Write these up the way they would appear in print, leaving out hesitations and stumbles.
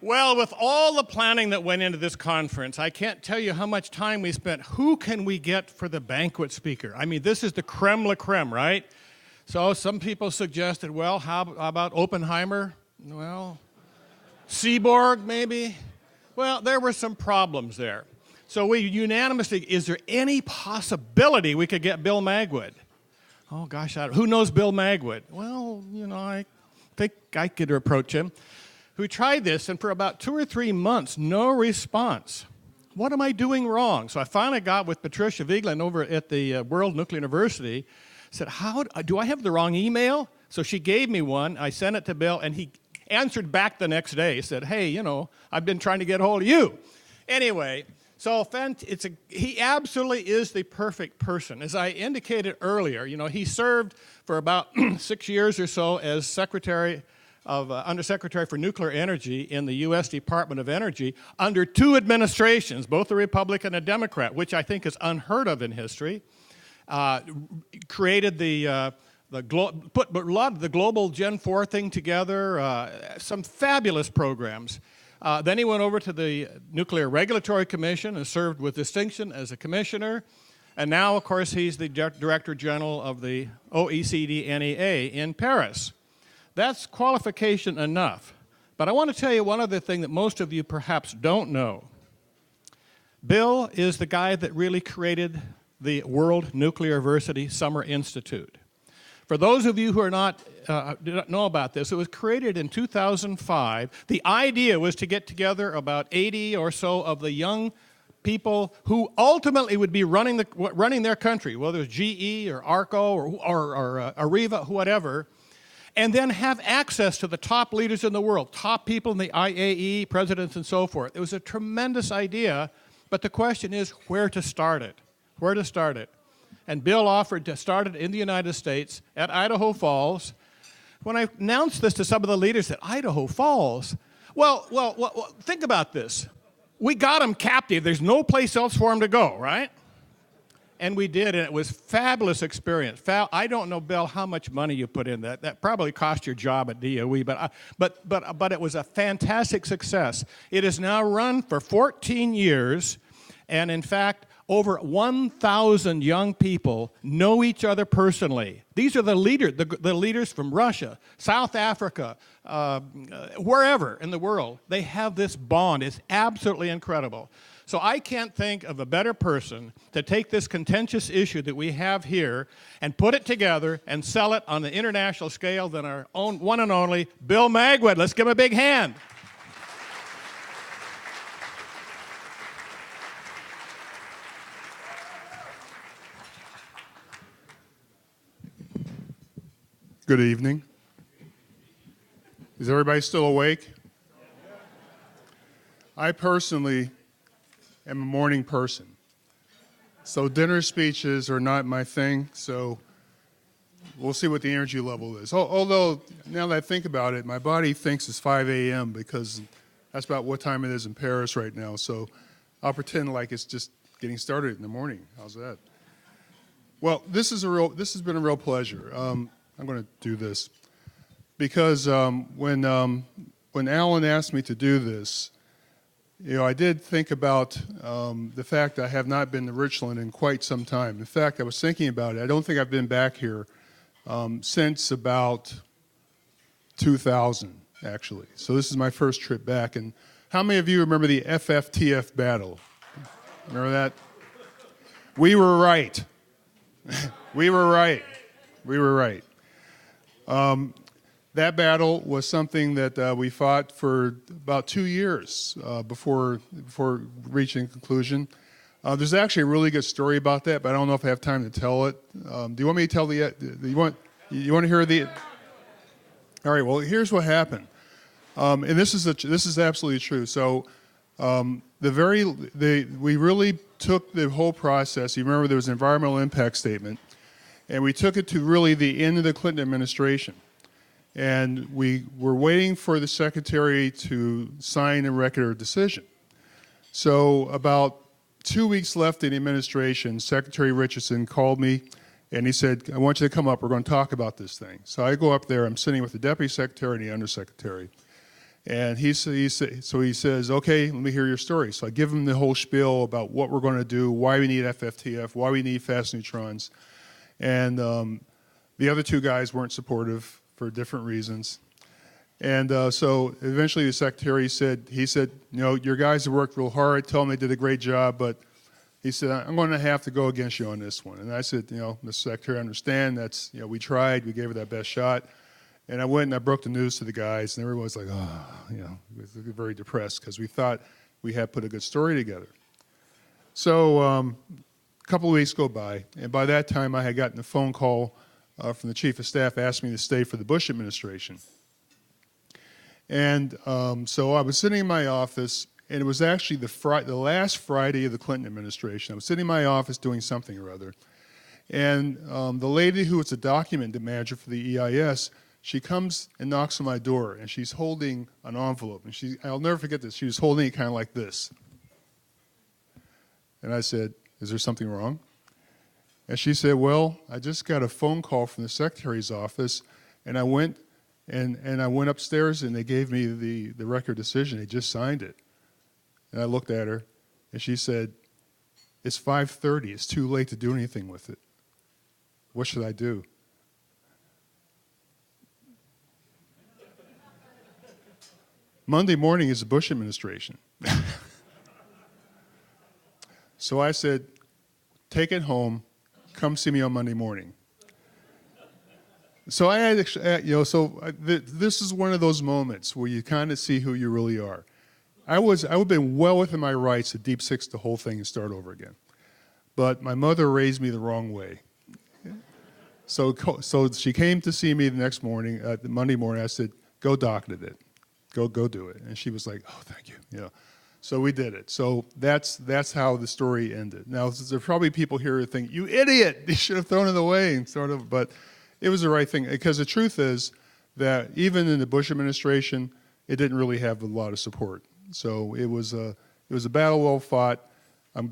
Well, with all the planning that went into this conference, I can't tell you how much time we spent. Who can we get for the banquet speaker? I mean, this is the creme la creme, right? So some people suggested, well, how about Oppenheimer? Well, Seaborg, maybe? Well, there were some problems there. So we unanimously, is there any possibility we could get Bill Magwood? Oh, gosh, who knows Bill Magwood? Well, I think I could approach him. We tried this, and for about 2 or 3 months, no response. What am I doing wrong? So I finally got with Patricia Vigeland over at the World Nuclear University, said, do I have the wrong email? So she gave me one. I sent it to Bill, and he answered back the next day. He said, hey, I've been trying to get a hold of you. Anyway, so he absolutely is the perfect person. As I indicated earlier, he served for about 6 years or so as Undersecretary for Nuclear Energy in the U.S. Department of Energy under 2 administrations, both a Republican and a Democrat, which I think is unheard of in history. Created put a lot of the global Gen 4 thing together, some fabulous programs. Then he went over to the Nuclear Regulatory Commission and served with distinction as a commissioner. And now, of course, he's the Director General of the OECD NEA in Paris. That's qualification enough. But I want to tell you one other thing that most of you perhaps don't know. Bill is the guy that really created the World Nuclear University Summer Institute. For those of you who do not know about this, it was created in 2005. The idea was to get together about 80 or so of the young people who ultimately would be running their country, whether it's GE or ARCO or Areva, whatever, and then have access to the top leaders in the world, top people in the IAE, presidents and so forth. It was a tremendous idea, but the question is where to start it. Where to start it. And Bill offered to start it in the United States at Idaho Falls. When I announced this to some of the leaders at Idaho Falls, well, think about this. We got them captive. There's no place else for them to go, right? And we did, and it was a fabulous experience. I don't know, Bill, how much money you put in that. That probably cost your job at DOE, but it was a fantastic success. It is now run for 14 years, and in fact, over 1,000 young people know each other personally. These are the leaders from Russia, South Africa, wherever in the world. They have this bond. It's absolutely incredible. So I can't think of a better person to take this contentious issue that we have here and put it together and sell it on the international scale than our own one and only Bill Magwood. Let's give him a big hand. Good evening. Is everybody still awake? I personally am a morning person. So dinner speeches are not my thing, so we'll see what the energy level is. Although, now that I think about it, my body thinks it's 5 a.m. because that's about what time it is in Paris right now. So I'll pretend like it's just getting started in the morning. How's that? Well, this has been a real pleasure. I'm going to do this because when Alan asked me to do this, I did think about the fact that I have not been to Richland in quite some time. In fact, I was thinking about it. I don't think I've been back here since about 2000, actually. So this is my first trip back. And how many of you remember the FFTF battle? Remember that? We were right. We were right. We were right. That battle was something that we fought for about 2 years before reaching conclusion. There's actually a really good story about that, but I don't know if I have time to tell it. Do you want me to tell you want to hear the? All right. Well, here's what happened, and this is absolutely true. So, we really took the whole process. You remember there was an environmental impact statement, and we took it to really the end of the Clinton administration. And we were waiting for the secretary to sign a record of decision. So about 2 weeks left in the administration, Secretary Richardson called me and he said, I want you to come up, we're going to talk about this thing. So I go up there, I'm sitting with the deputy secretary and the undersecretary. And he says, okay, let me hear your story. So I give him the whole spiel about what we're going to do, why we need FFTF, why we need fast neutrons. And the other two guys weren't supportive for different reasons. And so eventually the secretary said, your guys have worked real hard, tell them they did a great job, but he said, I'm going to have to go against you on this one. And I said, Mr. Secretary, I understand. We tried, we gave it our best shot. And I went and I broke the news to the guys, and everyone was like, very depressed because we thought we had put a good story together. So a couple of weeks go by, and by that time I had gotten a phone call from the chief of staff asking me to stay for the Bush administration. And so I was sitting in my office, and it was actually the last Friday of the Clinton administration. I was sitting in my office doing something or other, and the lady who was the document manager for the EIS, she comes and knocks on my door, and she's holding an envelope. And I'll never forget this. She was holding it kind of like this. And I said, is there something wrong? And she said, well, I just got a phone call from the secretary's office, and I went upstairs, and they gave me the record decision. They just signed it. And I looked at her, and she said, it's 5:30. It's too late to do anything with it. What should I do? Monday morning is the Bush administration. So I said, take it home, come see me on Monday morning. So this is one of those moments where you kind of see who you really are. I would have been well within my rights to deep six the whole thing and start over again. But my mother raised me the wrong way. So she came to see me the next morning, the Monday morning. I said, go docket it. Go do it. And she was like, oh, thank you. So we did it. So that's how the story ended. Now, there's probably people here who think, you idiot, you should have thrown it away, and sort of, but it was the right thing. Because the truth is that even in the Bush administration, it didn't really have a lot of support. So it was a battle well fought. One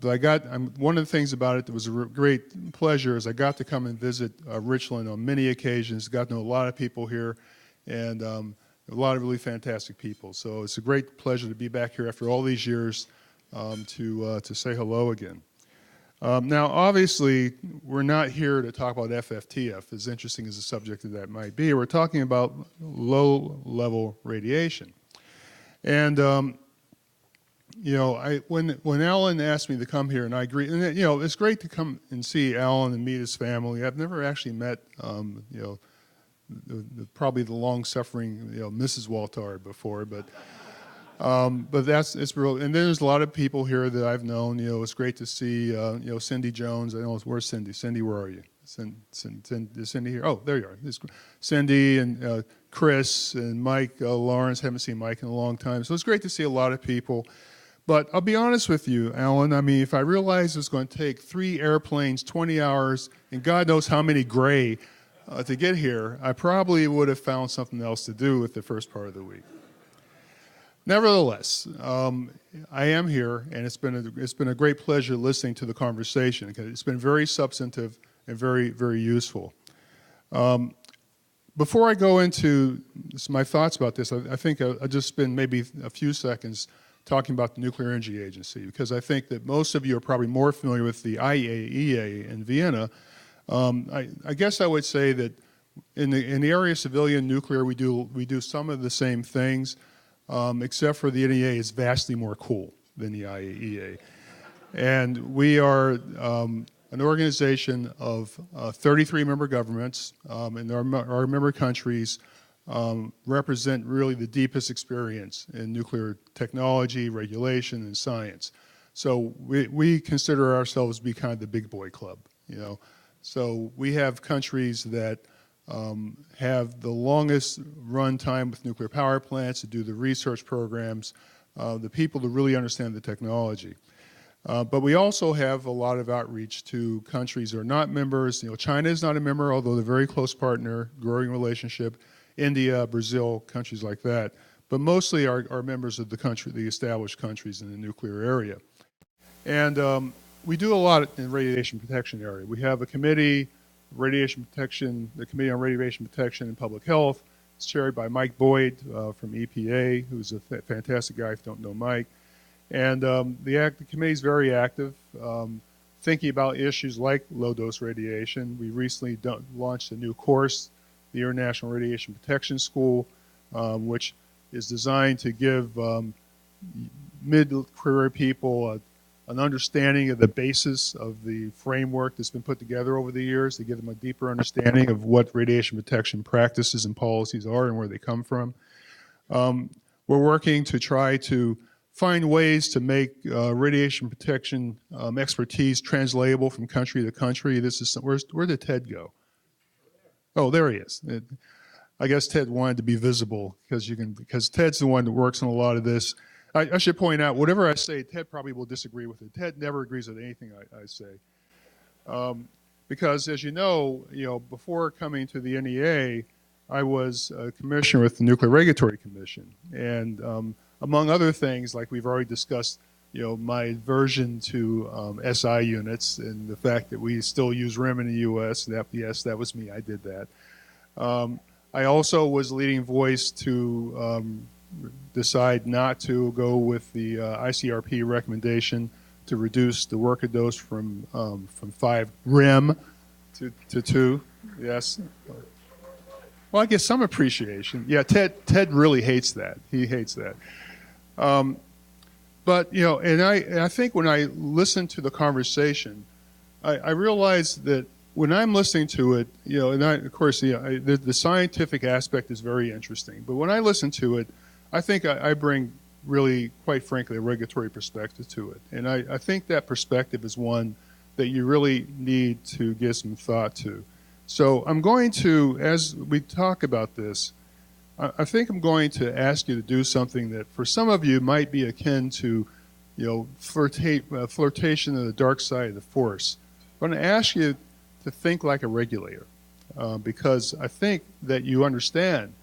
of the things about it that was a great pleasure is I got to come and visit Richland on many occasions, got to know a lot of people here, and a lot of really fantastic people. So it's a great pleasure to be back here after all these years to say hello again. Now, obviously, we're not here to talk about FFTF, as interesting as the subject of that might be. We're talking about low-level radiation. And when Alan asked me to come here, and I agreed, and it's great to come and see Alan and meet his family. I've never actually met probably the long-suffering, Mrs. Waltard before, but it's real. And then there's a lot of people here that I've known. It's great to see, Cindy Jones. I know, where's Cindy? Cindy, where are you? Is Cindy here? Oh, there you are. Cindy and Chris and Mike Lawrence. Haven't seen Mike in a long time. So it's great to see a lot of people. But I'll be honest with you, Alan, I mean, if I realized it was going to take 3 airplanes, 20 hours, and God knows how many gray to get here, I probably would have found something else to do with the first part of the week. Nevertheless, I am here, and it's been a great pleasure listening to the conversation, because it's been very substantive and very, very useful. Before I go into my thoughts about this, I think I'll just spend maybe a few seconds talking about the Nuclear Energy Agency, because I think that most of you are probably more familiar with the IAEA in Vienna. I guess I would say that in the area of civilian nuclear, we do some of the same things, except for the NEA is vastly more cool than the IAEA. And we are an organization of 33 member governments, and our member countries represent really the deepest experience in nuclear technology, regulation, and science. So we consider ourselves to be kind of the big boy club, So we have countries that have the longest run time with nuclear power plants, to do the research programs, the people to really understand the technology. But we also have a lot of outreach to countries that are not members. China is not a member, although they're a very close partner, growing relationship. India, Brazil, countries like that. But mostly are members of the established countries in the nuclear area. And we do a lot in the radiation protection area. We have a committee, the Committee on Radiation Protection and Public Health, It's chaired by Mike Boyd from EPA, who's a fantastic guy if you don't know Mike. And the committee is very active, thinking about issues like low-dose radiation. We recently launched a new course, the International Radiation Protection School, which is designed to give mid-career people an understanding of the basis of the framework that's been put together over the years, to give them a deeper understanding of what radiation protection practices and policies are and where they come from. We're working to try to find ways to make radiation protection expertise translatable from country to country. Where did Ted go? Oh, there he is. I guess Ted wanted to be visible because Ted's the one that works on a lot of this. I should point out, whatever I say, Ted probably will disagree with it. Ted never agrees with anything I say. Because as you know, before coming to the NEA, I was a commissioner with the Nuclear Regulatory Commission. And among other things, like we've already discussed, my aversion to SI units and the fact that we still use RIM in the US, yes, that was me, I did that. I also was leading voice to decide not to go with the ICRP recommendation to reduce the worker dose from 5 RIM to 2. Yes. Well, I guess some appreciation. Yeah, Ted really hates that. He hates that. But and I think when I listen to the conversation, I realize that when I'm listening to it, and of course, the scientific aspect is very interesting. But when I listen to it, I think I bring really, quite frankly, a regulatory perspective to it. And I think that perspective is one that you really need to give some thought to. So I'm going to, as we talk about this, I think I'm going to ask you to do something that for some of you might be akin to, flirtation of the dark side of the force. I'm going to ask you to think like a regulator, because I think that you understand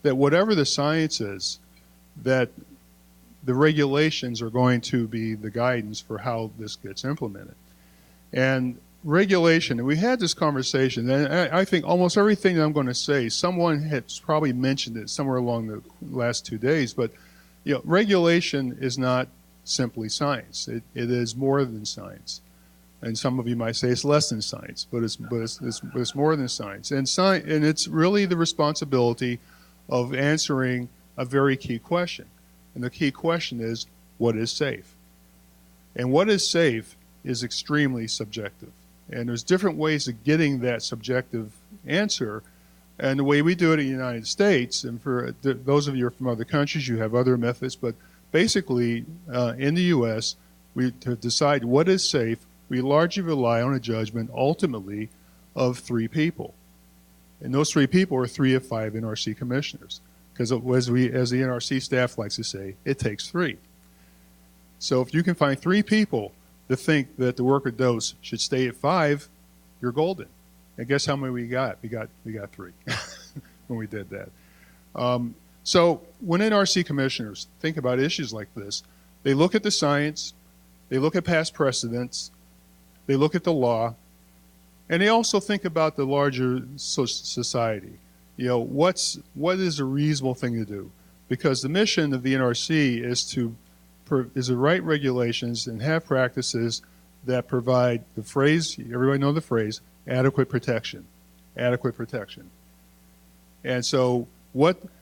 that whatever the science is, that the regulations are going to be the guidance for how this gets implemented. And regulation, and we had this conversation, and I think almost everything that I'm going to say, someone has probably mentioned it somewhere along the last 2 days, but regulation is not simply science. It is more than science. And some of you might say it's less than science, but it's more than science. And it's really the responsibility of answering a very key question. And the key question is, what is safe? And what is safe is extremely subjective. And there's different ways of getting that subjective answer. And the way we do it in the United States, and for those of you who are from other countries, you have other methods, but basically in the US, to decide what is safe, we largely rely on a judgment, ultimately, of 3 people. And those 3 people are 3 of 5 NRC commissioners. Because as the NRC staff likes to say, it takes 3. So if you can find 3 people that think that the worker dose should stay at 5, you're golden. And guess how many we got? We got 3 when we did that. So when NRC commissioners think about issues like this, they look at the science, they look at past precedents, they look at the law, and they also think about the larger society. What is a reasonable thing to do? Because the mission of the NRC is to write regulations and have practices that provide the phrase, everybody know the phrase, adequate protection. Adequate protection. And so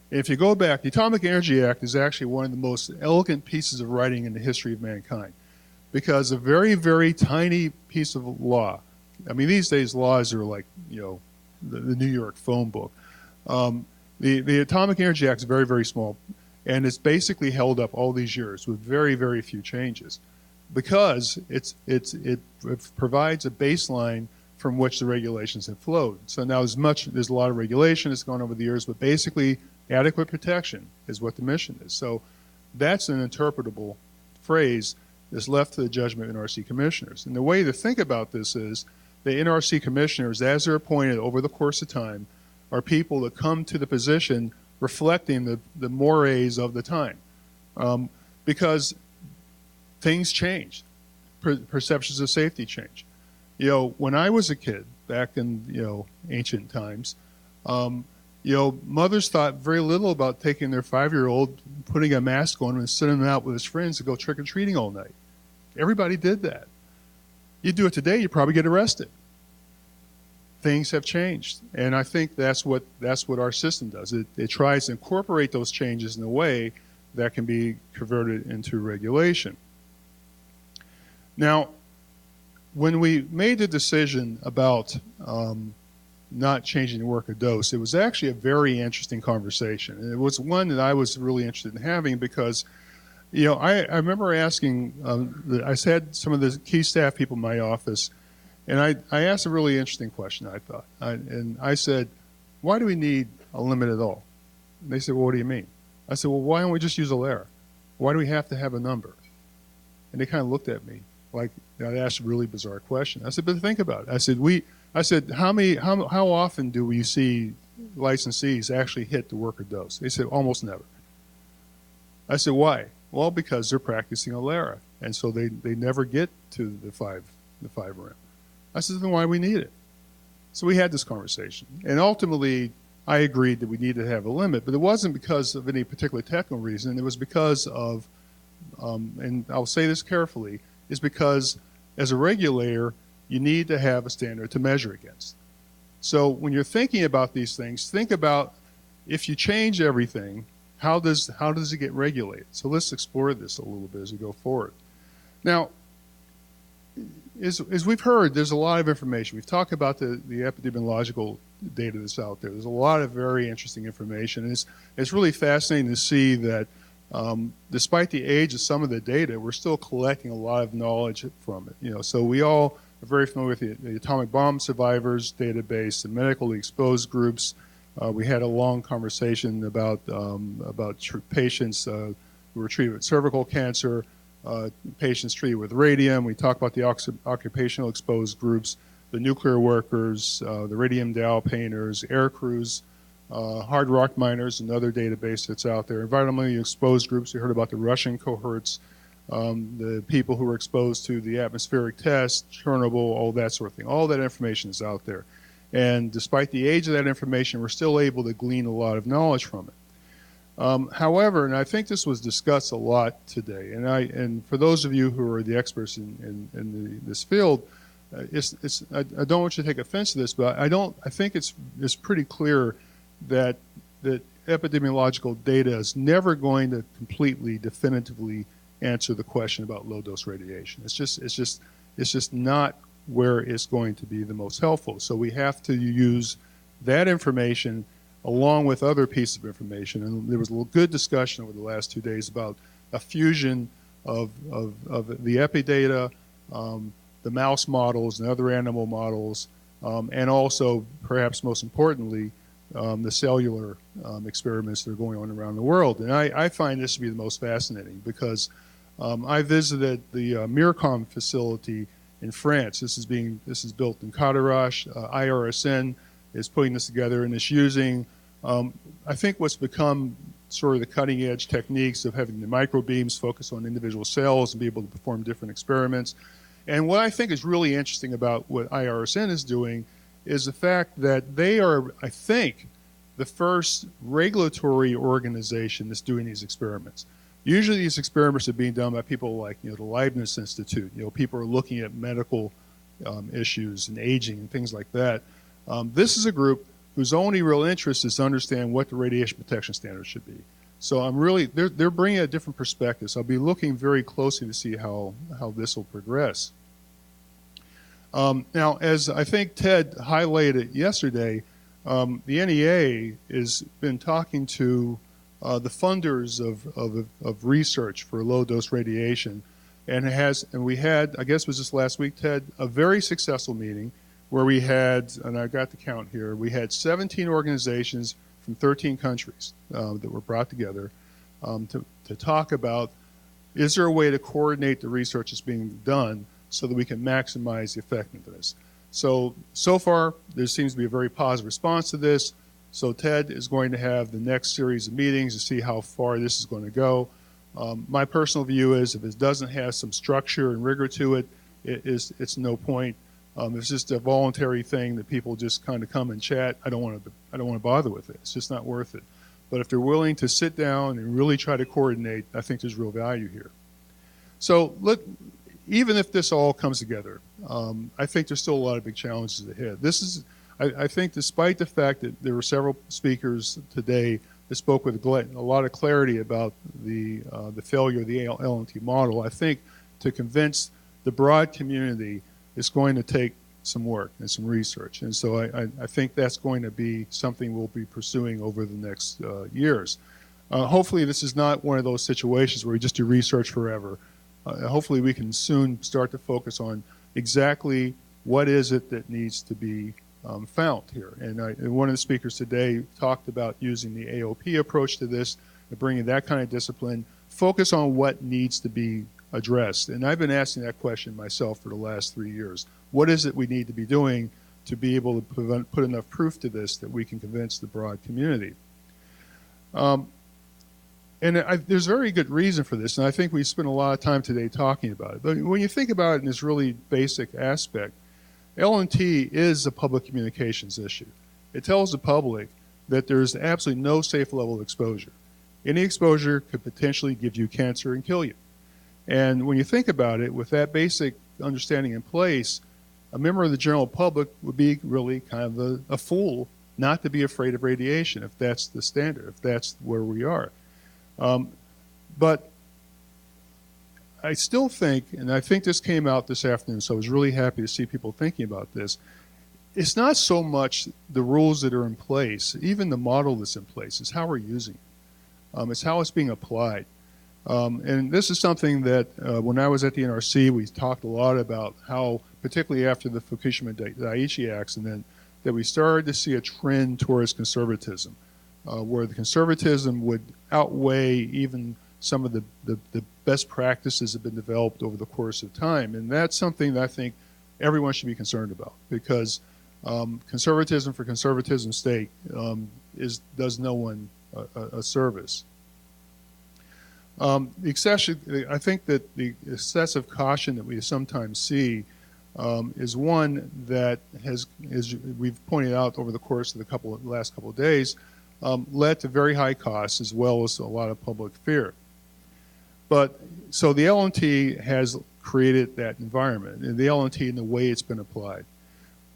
if you go back, the Atomic Energy Act is actually one of the most elegant pieces of writing in the history of mankind. Because a very, very tiny piece of law, I mean, these days laws are like, the New York phone book. The Atomic Energy Act is very, very small, and it's basically held up all these years with very, very few changes, because it provides a baseline from which the regulations have flowed. So now there's a lot of regulation that's gone over the years, but basically adequate protection is what the mission is. So that's an interpretable phrase that's left to the judgment of NRC commissioners. And the way to think about this is the NRC commissioners, as they're appointed over the course of time, are people that come to the position reflecting the mores of the time. Because things change. Perceptions of safety change. When I was a kid, back in ancient times, Mothers thought very little about taking their 5-year-old, putting a mask on, and sending him out with his friends to go trick-or-treating all night. Everybody did that. You do it today, you probably get arrested. Things have changed, and I think that's what our system does. It tries to incorporate those changes in a way that can be converted into regulation. Now, when we made the decision about not changing the worker dose, it was actually a very interesting conversation. And it was one that I was really interested in having because, I remember asking, I had some of the key staff people in my office, and I asked a really interesting question, I thought. And I said, why do we need a limit at all? And they said, well, what do you mean? I said, well, why don't we just use Alera? Why do we have to have a number? And they kind of looked at me like I asked a really bizarre question. I said, but think about it. I said, how often do we see licensees actually hit the worker dose? They said, almost never. I said, why? Well, because they're practicing Alera, and so they never get to the 5 rim. I said, then why do we need it? So we had this conversation, and ultimately I agreed that we needed to have a limit, but it wasn't because of any particular technical reason. It was because of, and I'll say this carefully, is because as a regulator, you need to have a standard to measure against. So when you're thinking about these things, think about if you change everything, how does it get regulated? So let's explore this a little bit as we go forward. Now, as we've heard, there's a lot of information. We've talked about the epidemiological data that's out there. There's a lot of very interesting information. And it's really fascinating to see that despite the age of some of the data, we're still collecting a lot of knowledge from it. So we all are very familiar with the atomic bomb survivors database, the medically exposed groups. We had a long conversation about patients who were treated with cervical cancer, patients treated with radium. We talked about the occupational exposed groups, the nuclear workers, the radium dowel painters, air crews, hard rock miners, another database that's out there. Environmentally exposed groups, we heard about the Russian cohorts, the people who were exposed to the atmospheric test, Chernobyl, all that sort of thing. All that information is out there. And despite the age of that information, we're still able to glean a lot of knowledge from it. However, and I think this was discussed a lot today, and for those of you who are the experts in this field, I don't want you to take offense to this, but I think it's pretty clear that epidemiological data is never going to completely, definitively answer the question about low dose radiation. It's just not where it's going to be the most helpful. So we have to use that information along with other pieces of information. And there was a good discussion over the last 2 days about a fusion of the epi data, the mouse models and other animal models, and also, perhaps most importantly, the cellular experiments that are going on around the world. And I find this to be the most fascinating because I visited the MIRCOM facility in France. This is built in Cadarache. IRSN is putting this together, and it's using, I think, what's become sort of the cutting edge techniques of having the microbeams focus on individual cells and be able to perform different experiments. And what I think is really interesting about what IRSN is doing is the fact that they are, I think, the first regulatory organization that's doing these experiments. Usually these experiments are being done by people like the Leibniz Institute. People are looking at medical issues and aging and things like that. This is a group whose only real interest is to understand what the radiation protection standards should be. So they're bringing a different perspective. So I'll be looking very closely to see how this will progress. Now, as I think Ted highlighted yesterday, the NEA has been talking to the funders of research for low-dose radiation, and we had, I guess it was just last week, Ted, a very successful meeting where we had, and I got the count here, we had 17 organizations from 13 countries that were brought together to talk about, is there a way to coordinate the research that's being done so that we can maximize the effectiveness? So far, there seems to be a very positive response to this. So Ted is going to have the next series of meetings to see how far this is going to go. My personal view is if it doesn't have some structure and rigor to it, it's no point. If it's just a voluntary thing that people just kind of come and chat, I don't want to bother with it. It's just not worth it. But if they're willing to sit down and really try to coordinate, I think there's real value here. So even if this all comes together, I think there's still a lot of big challenges ahead. I think despite the fact that there were several speakers today that spoke with a lot of clarity about the failure of the L&T model, I think to convince the broad community it's going to take some work and some research. And so I think that's going to be something we'll be pursuing over the next years. Hopefully this is not one of those situations where we just do research forever. Hopefully we can soon start to focus on exactly what is it that needs to be found here. And one of the speakers today talked about using the AOP approach to this, and bringing that kind of discipline, focus on what needs to be addressed. And I've been asking that question myself for the last 3 years. What is it we need to be doing to be able to put enough proof to this that we can convince the broad community? There's very good reason for this, and I think we spent a lot of time today talking about it. But when you think about it in this really basic aspect, L&T is a public communications issue. It tells the public that there's absolutely no safe level of exposure. Any exposure could potentially give you cancer and kill you. And when you think about it, with that basic understanding in place, a member of the general public would be really kind of a fool not to be afraid of radiation if that's the standard, if that's where we are. But I still think, and I think this came out this afternoon, so I was really happy to see people thinking about this, it's not so much the rules that are in place, even the model that's in place, it's how we're using it. It's how it's being applied. And this is something that when I was at the NRC, we talked a lot about how, particularly after the Fukushima Daiichi accident, that we started to see a trend towards conservatism, where the conservatism would outweigh even some of the best practices that have been developed over the course of time. And that's something that I think everyone should be concerned about, because conservatism for conservatism's sake does no one a service. I think that the excessive caution that we sometimes see is one that has, as we've pointed out over the course of the last couple of days, led to very high costs as well as a lot of public fear. But so the L&T has created that environment, and the L&T in the way it's been applied.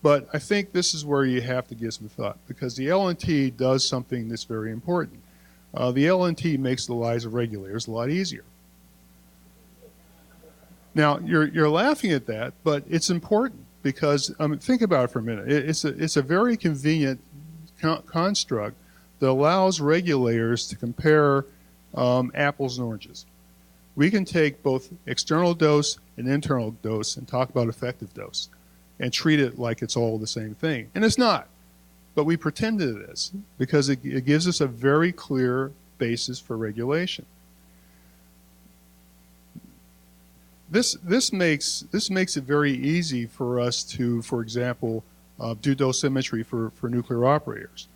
But I think this is where you have to give some thought, because the L&T does something that's very important. The L&T makes the lives of regulators a lot easier. Now, you're laughing at that, but it's important, because think about it for a minute. It's a very convenient construct that allows regulators to compare apples and oranges. We can take both external dose and internal dose and talk about effective dose and treat it like it's all the same thing. And it's not. But we pretend it is, because it gives us a very clear basis for regulation. This makes it very easy for us to, for example, do dosimetry for nuclear operators.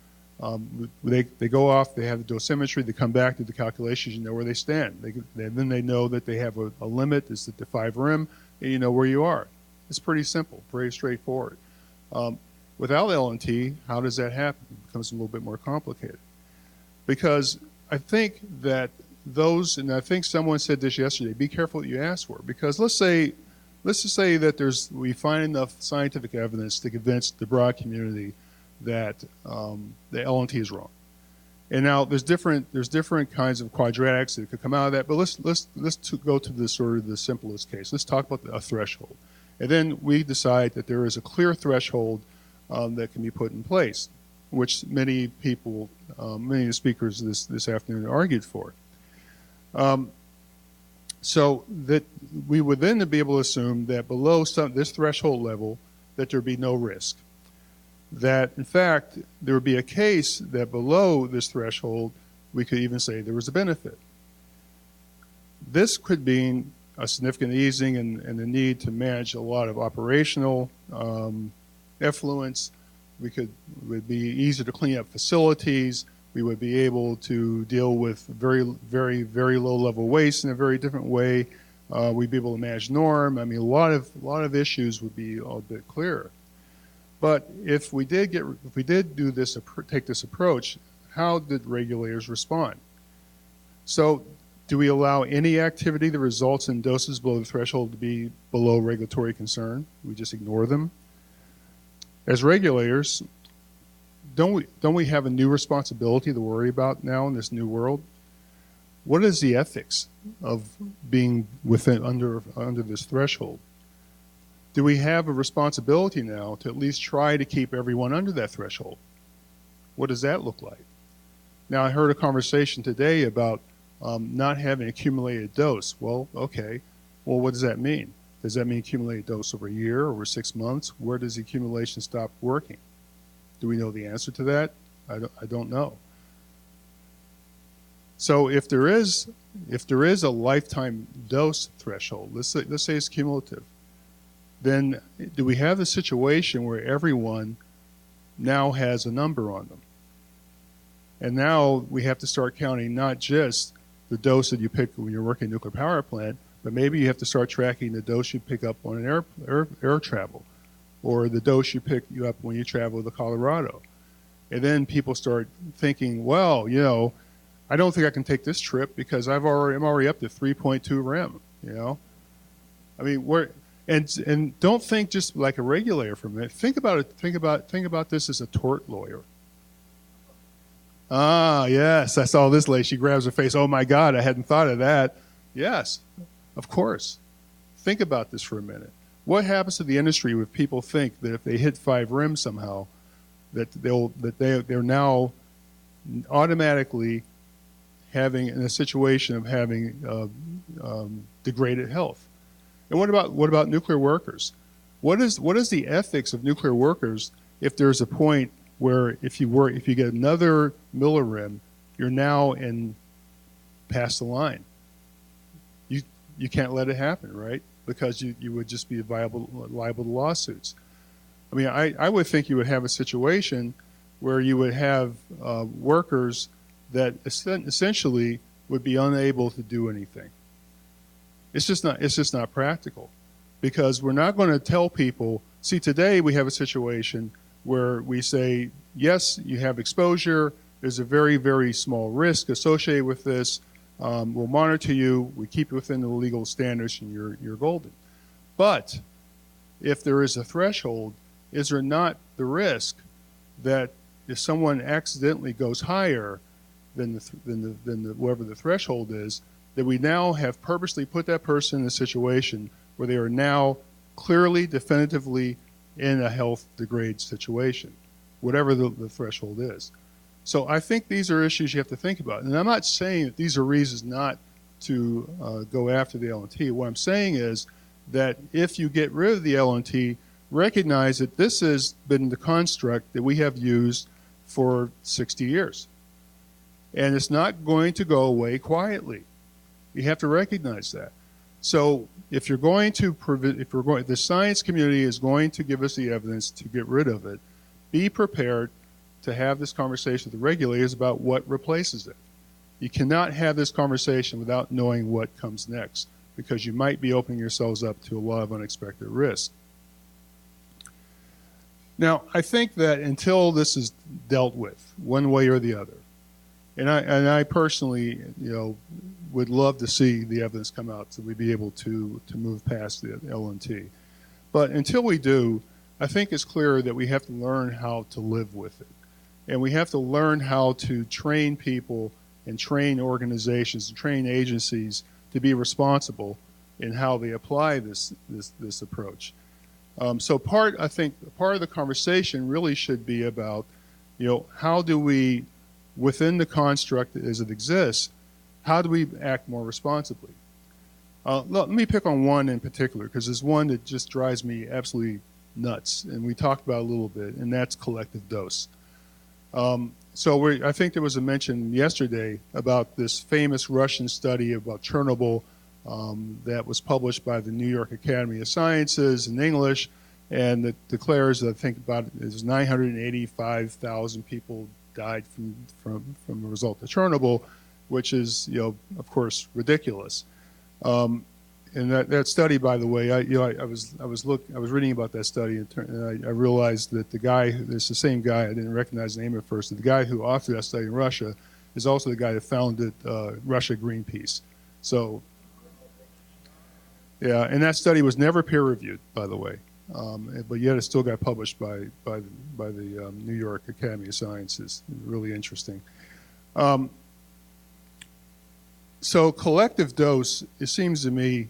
They go off, they have the dosimetry, they come back to the calculations, you know where they stand. Then they know that they have a limit, it's at the 5 rem, and you know where you are. It's pretty simple, very straightforward. Without L&T, how does that happen? It becomes a little bit more complicated. Because I think that and I think someone said this yesterday, be careful what you ask for. Because let's just say that we find enough scientific evidence to convince the broad community that the L&T is wrong. And now there's different kinds of quadratics that could come out of that, but let's go to the sort of the simplest case. Let's talk about a threshold. And then we decide that there is a clear threshold that can be put in place, which many people, many of the speakers this afternoon argued for. So that we would then be able to assume that below this threshold level, that there would be no risk. That, in fact, there would be a case that below this threshold, we could even say there was a benefit. This could mean a significant easing and the need to manage a lot of operational effluents. It would be easier to clean up facilities. We would be able to deal with very, very, very low level waste in a very different way. We'd be able to manage norm. I mean, a lot of issues would be a bit clearer. But if we did take this approach, how did regulators respond? So, do we allow any activity that results in doses below the threshold to be below regulatory concern? We just ignore them. As regulators, don't we have a new responsibility to worry about now in this new world? What is the ethics of being under this threshold? Do we have a responsibility now to at least try to keep everyone under that threshold? What does that look like? Now, I heard a conversation today about not having accumulated dose. Well, okay. Well, what does that mean? Does that mean accumulated dose over a year, over 6 months? Where does the accumulation stop working? Do we know the answer to that? I don't know. So if there is a lifetime dose threshold, let's say it's cumulative, then do we have a situation where everyone now has a number on them? And now we have to start counting not just the dose that you pick when you're working a nuclear power plant, but maybe you have to start tracking the dose you pick up on an air travel, or the dose you pick up when you travel to Colorado. And then people start thinking, well, you know, I don't think I can take this trip because I'm already up to 3.2 rem. You know, I mean, and don't think just like a regulator for a minute. Think about it. Think about this as a tort lawyer. Ah, yes, I saw this lady. She grabs her face. Oh my God, I hadn't thought of that. Yes, of course. Think about this for a minute. What happens to the industry if people think that if they hit 5 rem somehow, that they're now automatically having in a situation of having degraded health? And what about nuclear workers? What is the ethics of nuclear workers if there's a point where if you get another millirem, you're now past the line? You can't let it happen, right? Because you would just be liable to lawsuits. I mean, I would think you would have a situation where you would have workers that essentially would be unable to do anything. It's just not practical, because we're not going to tell people. See, today we have a situation where we say, yes, you have exposure. There's a very, very small risk associated with this. We'll monitor you. We keep you within the legal standards, and you're golden. But if there is a threshold, is there not the risk that if someone accidentally goes higher than whatever the threshold is, that we now have purposely put that person in a situation where they are now clearly, definitively in a health degrade situation, whatever the threshold is. So I think these are issues you have to think about. And I'm not saying that these are reasons not to go after the LNT. What I'm saying is that if you get rid of the LNT, recognize that this has been the construct that we have used for 60 years. And it's not going to go away quietly. You have to recognize that. So if you're going to the science community is going to give us the evidence to get rid of it, be prepared to have this conversation with the regulators about what replaces it. You cannot have this conversation without knowing what comes next, because you might be opening yourselves up to a lot of unexpected risk. Now, I think that until this is dealt with, one way or the other, and I personally, would love to see the evidence come out so we'd be able to move past the LNT. But until we do, I think it's clear that we have to learn how to live with it. And we have to learn how to train people and train organizations and train agencies to be responsible in how they apply this approach. So I think part of the conversation really should be about, how do we, within the construct as it exists, how do we act more responsibly? Let me pick on one in particular, because there's one that just drives me absolutely nuts, and we talked about it a little bit, and that's collective dose. I think there was a mention yesterday about this famous Russian study about Chernobyl that was published by the New York Academy of Sciences in English, and that declares, I think about it, 985,000 people died from a result of Chernobyl, which is, of course, ridiculous. And that study, by the way, I was reading about that study, and I realized that the guy, it's the same guy. I didn't recognize the name at first. The guy who authored that study in Russia is also the guy that founded Russia Greenpeace. So, yeah, and that study was never peer reviewed, by the way, but yet it still got published by the New York Academy of Sciences. Really interesting. So collective dose, it seems to me,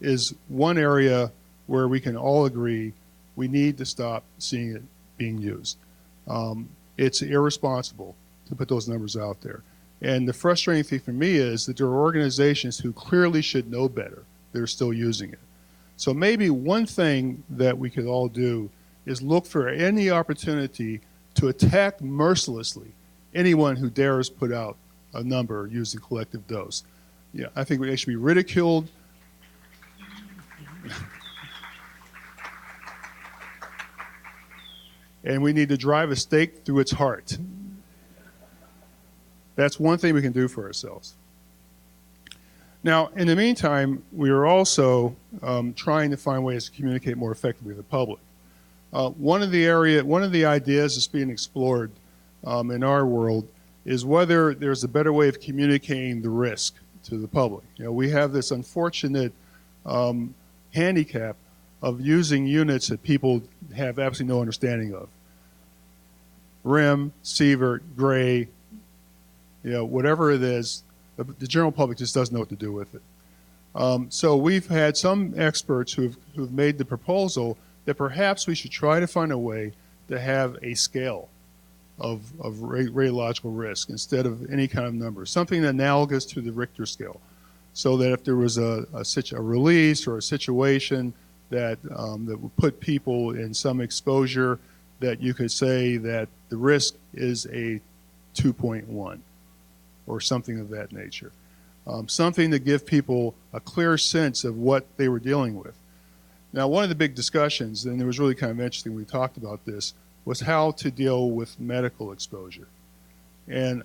is one area where we can all agree we need to stop seeing it being used. It's irresponsible to put those numbers out there. And the frustrating thing for me is that there are organizations who clearly should know better that are still using it. So maybe one thing that we could all do is look for any opportunity to attack mercilessly anyone who dares put out a number using collective dose. Yeah, I think they should be ridiculed. And we need to drive a stake through its heart. That's one thing we can do for ourselves. Now, in the meantime, we are also trying to find ways to communicate more effectively with the public. One of the ideas that's being explored in our world is whether there's a better way of communicating the risk to the public. You know, we have this unfortunate handicap of using units that people have absolutely no understanding of. RIM, Sievert, Gray, you know, whatever it is, the general public just doesn't know what to do with it. So we've had some experts who've made the proposal that perhaps we should try to find a way to have a scale of radiological risk instead of any kind of number, something analogous to the Richter scale, so that if there was a release or a situation that would put people in some exposure, that you could say that the risk is a 2.1 or something of that nature. Something to give people a clear sense of what they were dealing with. Now, one of the big discussions, and it was really kind of interesting, we talked about this, was how to deal with medical exposure. And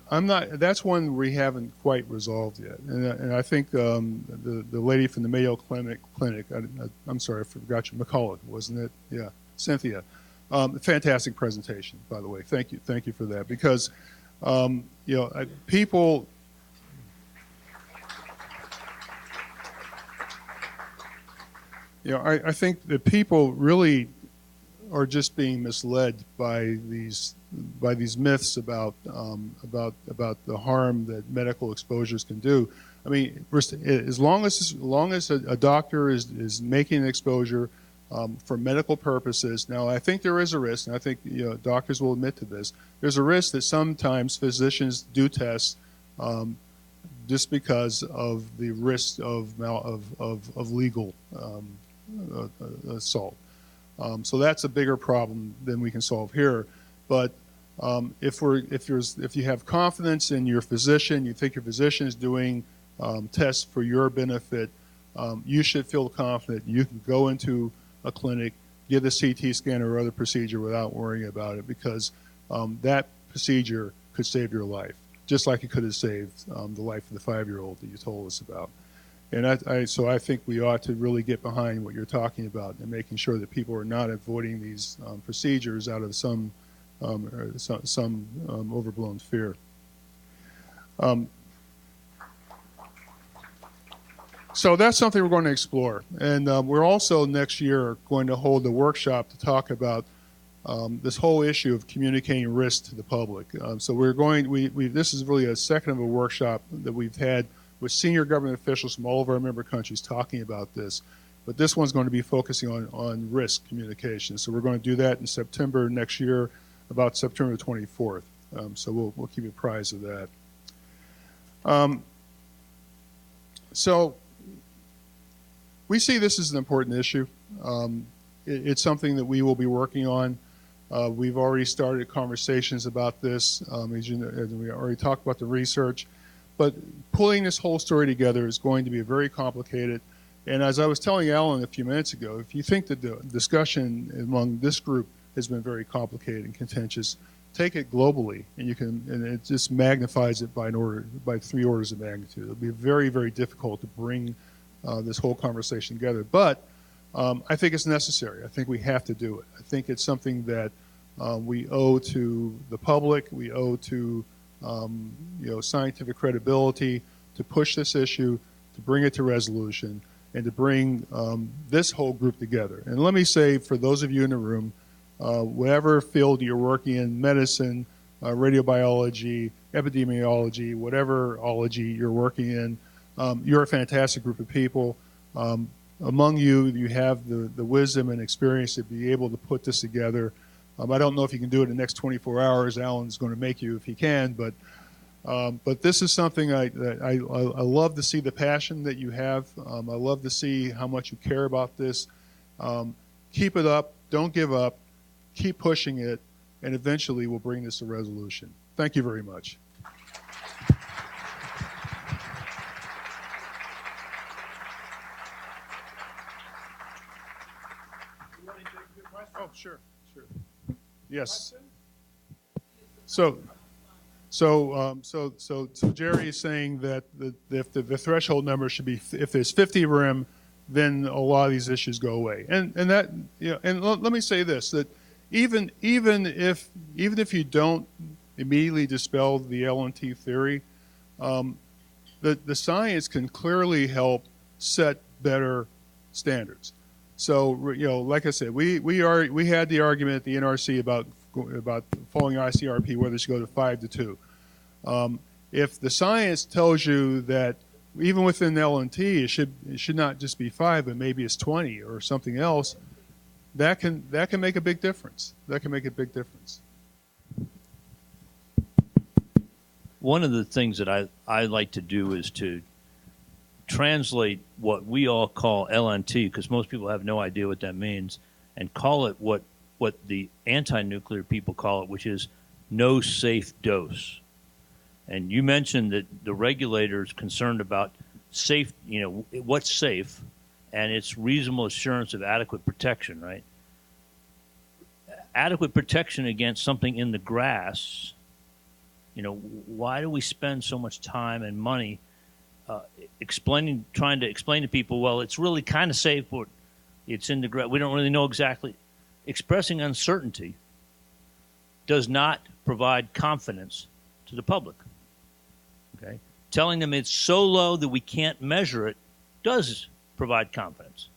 that's one we haven't quite resolved yet. And I think the lady from the Mayo Clinic, I'm sorry, I forgot you, McCullough, wasn't it? Yeah, Cynthia. Fantastic presentation, by the way. Thank you for that. Because, you know, people, you know, I think that people really are just being misled by these myths about the harm that medical exposures can do. I mean, as long as a doctor is making an exposure for medical purposes. Now, I think there is a risk, and I think, you know, doctors will admit to this. There's a risk that sometimes physicians do tests just because of the risk of legal assault. So that's a bigger problem than we can solve here. But if you have confidence in your physician, you think your physician is doing tests for your benefit, you should feel confident you can go into a clinic, get a CT scan or other procedure without worrying about it, because that procedure could save your life, just like it could have saved the life of the 5-year-old that you told us about. And so I think we ought to really get behind what you're talking about and making sure that people are not avoiding these procedures out of some overblown fear. So that's something we're going to explore. And we're also next year going to hold a workshop to talk about this whole issue of communicating risk to the public. So this is really a second of a workshop that we've had with senior government officials from all of our member countries talking about this. But this one's going to be focusing on risk communication. So we're going to do that in September next year, about September 24th. So we'll keep you apprised of that. So we see this as an important issue. It's something that we will be working on. We've already started conversations about this. As you know, we already talked about the research. But pulling this whole story together is going to be very complicated. And as I was telling Alan a few minutes ago, if you think that the discussion among this group has been very complicated and contentious, take it globally, and it just magnifies it by 3 orders of magnitude. It'll be very, very difficult to bring this whole conversation together. But I think it's necessary. I think we have to do it. I think it's something that we owe to the public. We owe to scientific credibility to push this issue, to bring it to resolution, and to bring this whole group together. And let me say, for those of you in the room, whatever field you're working in, medicine, radiobiology, epidemiology, whatever ology you're working in, you're a fantastic group of people. Among you, you have the wisdom and experience to be able to put this together. I don't know if you can do it in the next 24 hours. Alan's going to make you if he can, but this is something I love to see the passion that you have. I love to see how much you care about this. Keep it up. Don't give up. Keep pushing it, and eventually we'll bring this to resolution. Thank you very much. Oh, sure. Yes. So Jerry is saying that if the threshold number should be, if there's 50 RIM, then a lot of these issues go away. And that, and let me say this, that even if you don't immediately dispel the LNT theory, the science can clearly help set better standards. So, like I said, we had the argument at the NRC about following ICRP, whether it should go to 5 to 2. If the science tells you that even within LNT, it should not just be 5, but maybe it's 20 or something else, that can make a big difference. That can make a big difference. One of the things that I like to do is to translate what we all call LNT, because most people have no idea what that means, and call it what the anti-nuclear people call it, which is no safe dose. And you mentioned that the regulator's concerned about safe, what's safe, and it's reasonable assurance of adequate protection, right? Adequate protection against something in the grass. Why do we spend so much time and money trying to explain to people, well, it's really kind of safe, but it's in the grass. We don't really know exactly. Expressing uncertainty does not provide confidence to the public. Okay? Telling them it's so low that we can't measure it does provide confidence.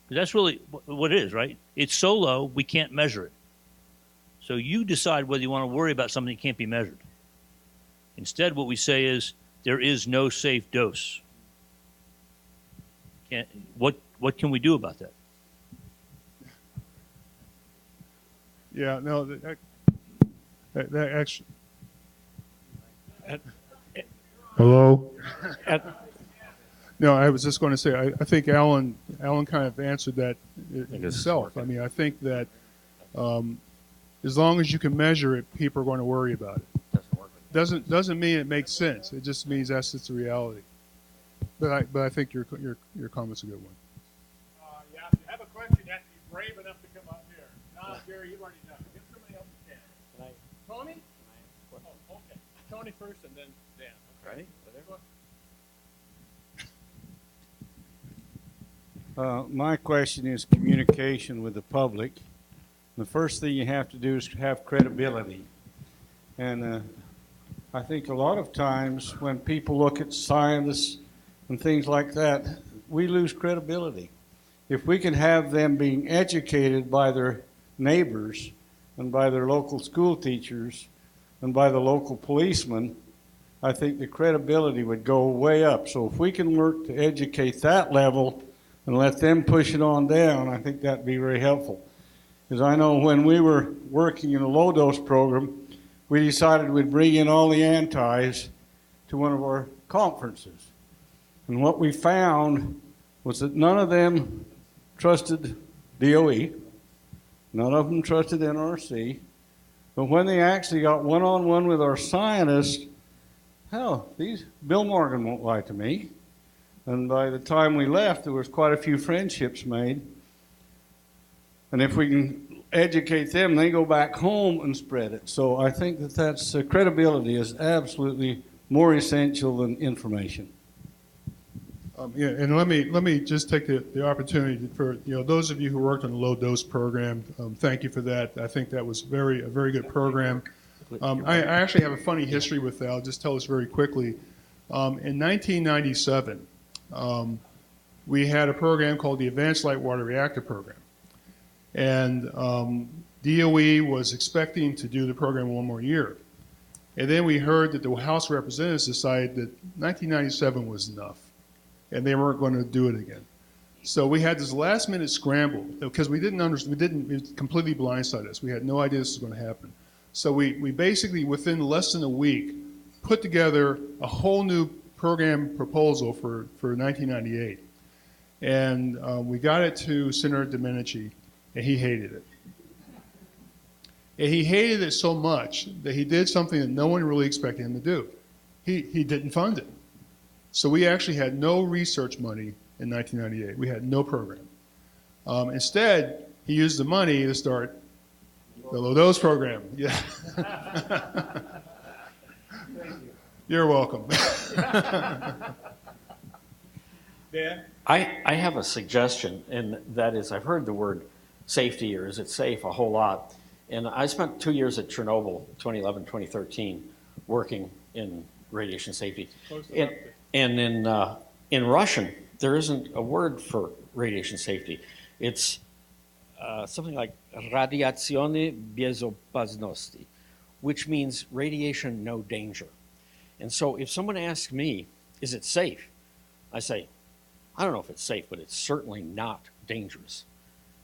Because that's really what it is, right? It's so low, we can't measure it. So you decide whether you want to worry about something that can't be measured. Instead, what we say is, there is no safe dose. What can we do about that? Yeah, no, that actually. Hello? No, I was just going to say, I think Alan kind of answered that himself. I mean, I think that as long as you can measure it, people are going to worry about it. Doesn't mean it makes sense. It just means that's just the reality. But I think your comment's a good one. Yeah, if you have a question, you have to be brave enough to come up here. No, Jerry, you've already done it. Give somebody else a chance. Tony? Oh, okay. Tony first, and then Dan. Okay. Ready? My question is communication with the public. The first thing you have to do is have credibility. And I think a lot of times when people look at scientists and things like that, we lose credibility. If we can have them being educated by their neighbors and by their local school teachers and by the local policemen, I think the credibility would go way up. So if we can work to educate that level and let them push it on down, I think that'd be very helpful. Because I know when we were working in a low-dose program, we decided we'd bring in all the antis to one of our conferences. And what we found was that none of them trusted DOE, none of them trusted NRC, but when they actually got one-on-one with our scientists, hell, Bill Morgan won't lie to me. And by the time we left, there was quite a few friendships made. And if we can educate them, they go back home and spread it. So I think that's credibility is absolutely more essential than information. Yeah, and let me just take the opportunity for those of you who worked on the low dose program. Thank you for that. I think that was a very good program. I actually have a funny history with that. I'll just tell this very quickly. In 1997, we had a program called the Advanced Light Water Reactor Program, and DOE was expecting to do the program one more year. And then we heard that the House of Representatives decided that 1997 was enough, and they weren't going to do it again. So we had this last-minute scramble because we didn't understand. It completely blindsided us. We had no idea this was going to happen. So we basically, within less than a week, put together a whole new program proposal for 1998, and we got it to Senator Domenici, and he hated it. And he hated it so much that he did something that no one really expected him to do. He didn't fund it. So we actually had no research money in 1998. We had no program. Instead, he used the money to start the low dose program. Yeah. You're welcome. Dan? I have a suggestion, and that is I've heard the word safety or is it safe a whole lot. And I spent 2 years at Chernobyl, 2011, 2013, working in radiation safety. And in Russian, there isn't a word for radiation safety. It's something like radiazione bezopasnosti, which means radiation no danger. And so if someone asks me, is it safe? I say, I don't know if it's safe, but it's certainly not dangerous.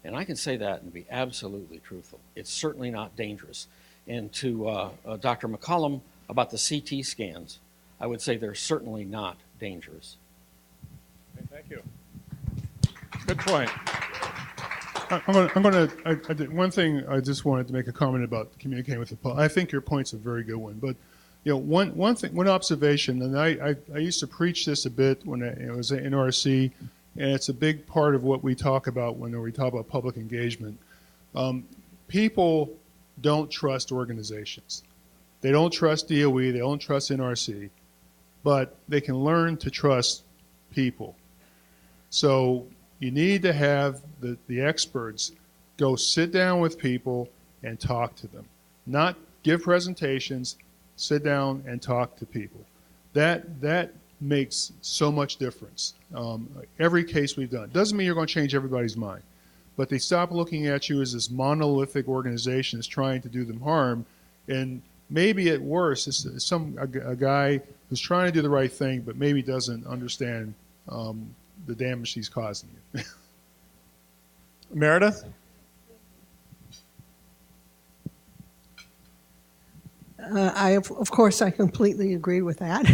And I can say that and be absolutely truthful. It's certainly not dangerous. And to Dr. McCollum about the CT scans, I would say they're certainly not dangerous. Okay, thank you. Good point. One thing I just wanted to make a comment about communicating with the public. I think your point's a very good one, but one observation, and I used to preach this a bit when I was at NRC, and it's a big part of what we talk about when we talk about public engagement. People don't trust organizations. They don't trust DOE, they don't trust NRC, but they can learn to trust people. So you need to have the experts go sit down with people and talk to them. Not give presentations, sit down and talk to people. That makes so much difference. Every case we've done. Doesn't mean you're going to change everybody's mind, but they stop looking at you as this monolithic organization that's trying to do them harm, and maybe at worst, it's a guy who's trying to do the right thing, but maybe doesn't understand the damage he's causing you. Meredith? Of course, I completely agree with that.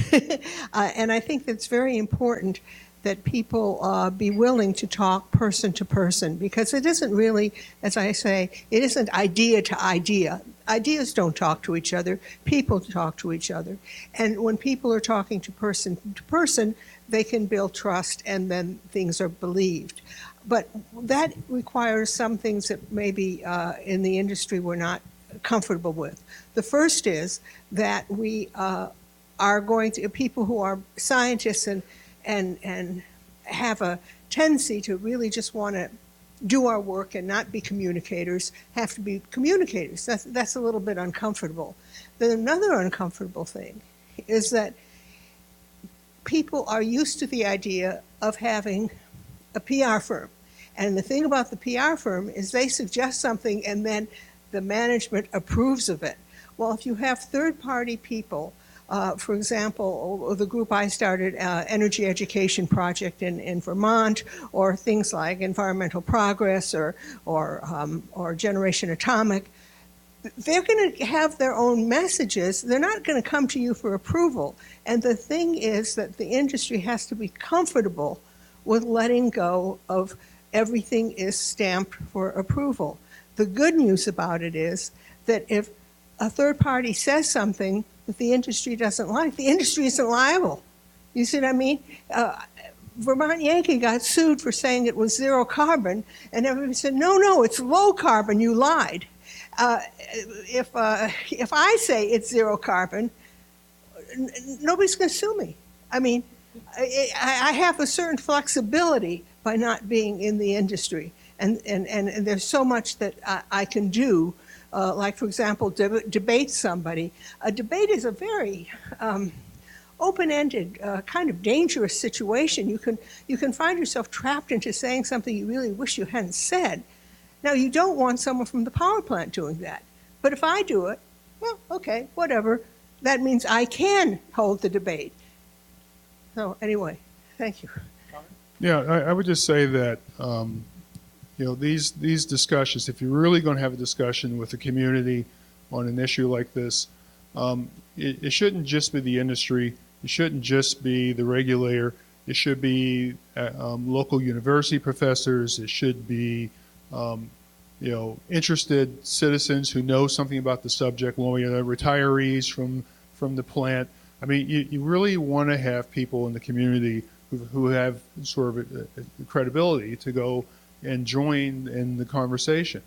And I think it's very important that people be willing to talk person to person, because it isn't really, as I say, it isn't idea to idea. Ideas don't talk to each other. People talk to each other. And when people are talking to person, they can build trust, and then things are believed. But that requires some things that maybe in the industry we're not comfortable with. The first is that we are going to, people who are scientists and have a tendency to really just want to do our work and not be communicators, have to be communicators. That's a little bit uncomfortable. Then another uncomfortable thing is that people are used to the idea of having a PR firm. And the thing about the PR firm is they suggest something and then the management approves of it. Well, if you have third-party people, for example, the group I started, Energy Education Project in Vermont, or things like Environmental Progress or Generation Atomic, they're going to have their own messages. They're not going to come to you for approval. And the thing is that the industry has to be comfortable with letting go of everything is stamped for approval. The good news about it is that if a third party says something that the industry doesn't like, the industry isn't liable. You see what I mean? Vermont Yankee got sued for saying it was zero carbon, and everybody said, no, it's low carbon, you lied. If I say it's zero carbon, nobody's going to sue me. I mean, I have a certain flexibility by not being in the industry. And there's so much that I can do. Like, for example, debate somebody. A debate is a very open-ended, kind of dangerous situation. You can find yourself trapped into saying something you really wish you hadn't said. Now, you don't want someone from the power plant doing that. But if I do it, well, okay, whatever. That means I can hold the debate. So anyway, thank you. Yeah, I would just say that these discussions, if you're really going to have a discussion with the community on an issue like this, it shouldn't just be the industry. It shouldn't just be the regulator. It should be local university professors. It should be interested citizens who know something about the subject. Retirees from the plant. I mean, you really want to have people in the community who have sort of a credibility to go and join in the conversation.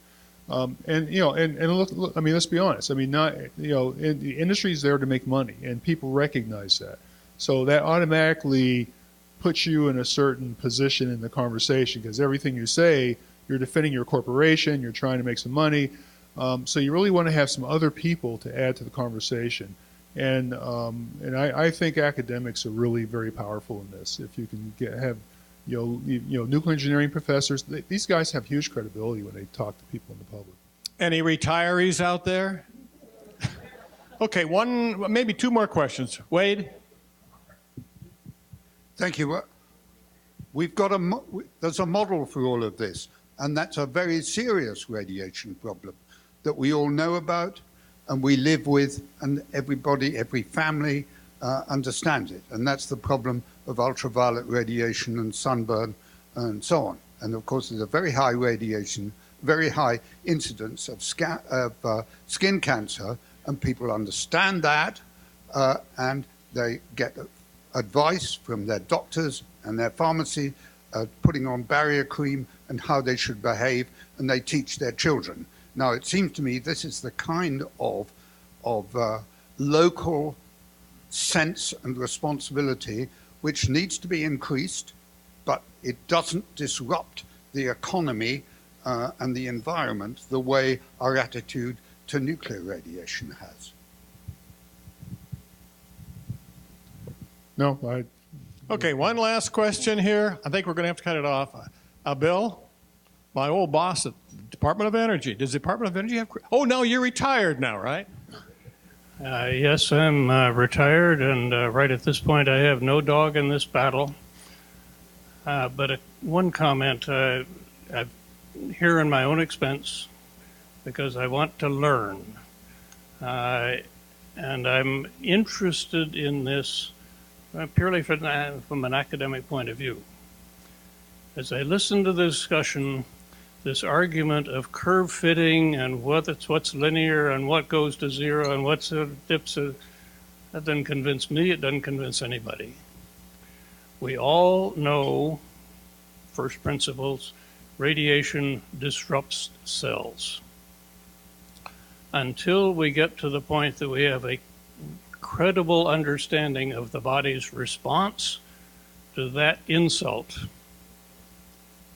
And look, I mean, let's be honest. I mean, the industry is there to make money, and people recognize that. So that automatically puts you in a certain position in the conversation, because everything you say, you're defending your corporation, you're trying to make some money. So you really want to have some other people to add to the conversation. And I think academics are really very powerful in this. If you can have nuclear engineering professors, these guys have huge credibility when they talk to people in the public. Any retirees out there? Okay, maybe two more questions. Wade? Thank you. We've got there's a model for all of this, and that's a very serious radiation problem that we all know about and we live with, and every family understands it. And that's the problem of ultraviolet radiation and sunburn and so on. And of course, there's a very high radiation, very high incidence of skin cancer, and people understand that, and they get advice from their doctors and their pharmacy, putting on barrier cream and how they should behave, and they teach their children. Now, it seems to me this is the kind of local sense and responsibility which needs to be increased, but it doesn't disrupt the economy and the environment the way our attitude to nuclear radiation has. No, Okay, one last question here. I think we're going to have to cut it off. Bill, my old boss at the Department of Energy. Does the Department of Energy have... Oh, no, you're retired now, right? Yes, I'm retired, and right at this point I have no dog in this battle. But one comment, I'm here in my own expense because I want to learn. And I'm interested in this purely from an academic point of view. As I listen to the discussion, this argument of curve fitting and what's linear and what goes to zero and what's dips, that doesn't convince me, it doesn't convince anybody. We all know, first principles, radiation disrupts cells. Until we get to the point that we have a credible understanding of the body's response to that insult,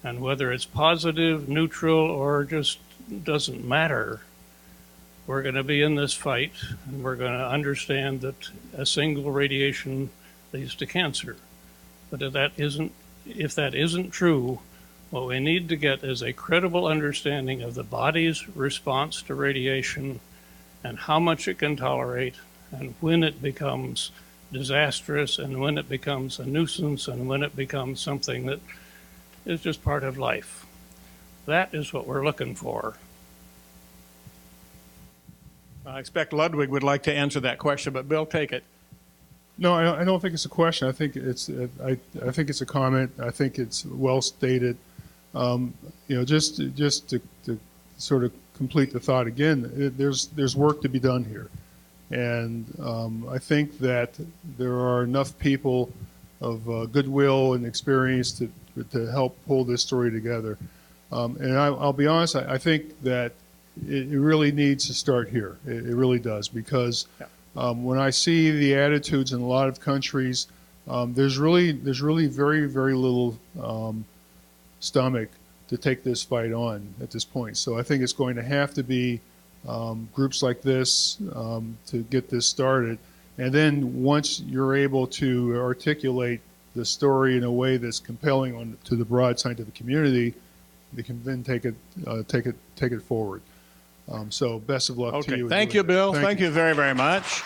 and whether it's positive, neutral, or just doesn't matter, we're going to be in this fight, and we're going to understand that a single radiation leads to cancer. But if that isn't true, what we need to get is a credible understanding of the body's response to radiation and how much it can tolerate, and when it becomes disastrous, and when it becomes a nuisance, and when it becomes something that is just part of life. That is what we're looking for. I expect Ludwig would like to answer that question, but Bill, take it. No, I don't think it's a question. I think it's a comment. I think it's well stated. Just to sort of complete the thought again, there's work to be done here, and I think that there are enough people of goodwill and experience to help pull this story together. And I'll be honest, I think that it really needs to start here. It really does, because when I see the attitudes in a lot of countries there's really very, very little stomach to take this fight on at this point. So I think it's going to have to be groups like this to get this started. And then once you're able to articulate the story in a way that's compelling to the broad scientific community, they can then take it forward. So best of luck to Okay, you. thank you, Bill. Thank you very, very much.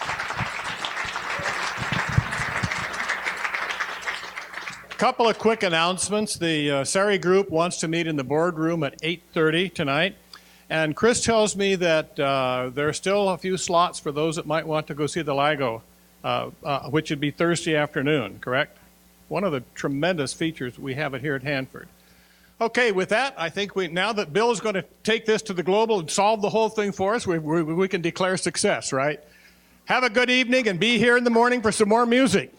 Couple of quick announcements. The SERI group wants to meet in the boardroom at 8:30 tonight. And Chris tells me that there are still a few slots for those that might want to go see the LIGO, which would be Thursday afternoon, correct? One of the tremendous features we have it here at Hanford. Okay, with that, I think now that Bill is going to take this to the global and solve the whole thing for us, we can declare success, right? Have a good evening and be here in the morning for some more music.